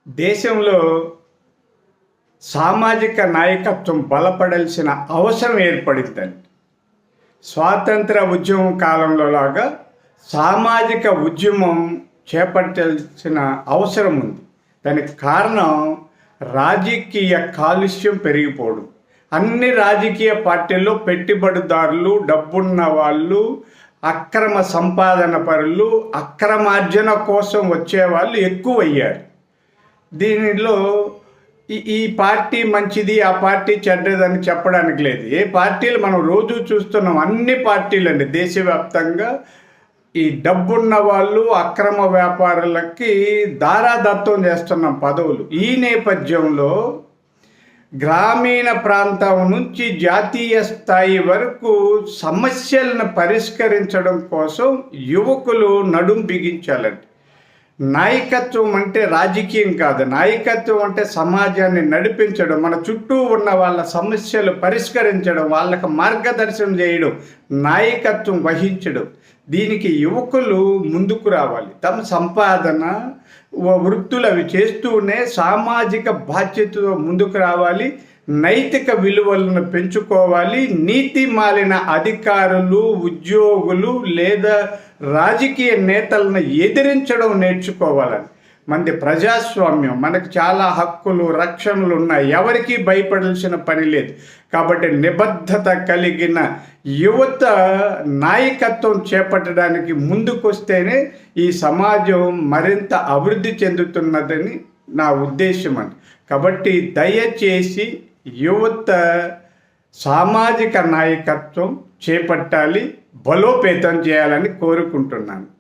దేశంలో సామాజిక నాయకత్వం బలపడాల్సిన అవసరం ఏర్పడిందండి. స్వాతంత్ర ఉద్యమం కాలంలో లాగా సామాజిక ఉద్యమం చేపట్టాల్సిన అవసరం ఉంది. దానికి కారణం రాజకీయ కాలుష్యం పెరిగిపోవడం. అన్ని రాజకీయ పార్టీల్లో పెట్టుబడిదారులు, డబ్బున్న వాళ్ళు, అక్రమ సంపాదన పరులు, అక్రమార్జన కోసం వచ్చేవాళ్ళు ఎక్కువయ్యారు. దీనిలో ఈ పార్టీ మంచిది, ఆ పార్టీ చెడ్డదని చెప్పడానికి లేదు. ఏ పార్టీలు మనం రోజు చూస్తున్నాం, అన్ని పార్టీలు అండి దేశవ్యాప్తంగా ఈ డబ్బున్న వాళ్ళు అక్రమ వ్యాపారులకి దారాదత్తం చేస్తున్నాం పదవులు. ఈ నేపథ్యంలో గ్రామీణ ప్రాంతం నుంచి జాతీయ స్థాయి వరకు సమస్యలను పరిష్కరించడం కోసం యువకులు నడుం బిగించాలండి. నాయకత్వం అంటే రాజకీయం కాదు. నాయకత్వం అంటే సమాజాన్ని నడిపించడం, మన చుట్టూ ఉన్న వాళ్ళ సమస్యలు పరిష్కరించడం, వాళ్ళకు మార్గదర్శనం చేయడం, నాయకత్వం వహించడం. దీనికి యువకులు ముందుకు రావాలి. తమ సంపాదన వృత్తులు అవి చేస్తూనే సామాజిక బాధ్యతతో ముందుకు రావాలి. నైతిక విలువలను పెంచుకోవాలి. నీతి మాలిన అధికారులు, ఉద్యోగులు లేదా రాజకీయ నేతలను ఎదిరించడం నేర్చుకోవాలని. మనది ప్రజాస్వామ్యం, మనకు చాలా హక్కులు, రక్షణలు ఉన్నాయి. ఎవరికీ భయపడాల్సిన పని లేదు. కాబట్టి నిబద్ధత కలిగిన యువత నాయకత్వం చేపట్టడానికి ముందుకొస్తేనే ఈ సమాజం మరింత అభివృద్ధి చెందుతున్నదని నా ఉద్దేశం అండి. కాబట్టి దయచేసి యువత సామాజిక నాయకత్వం చేపట్టాలి, బలోపేతం చేయాలని కోరుకుంటున్నాను.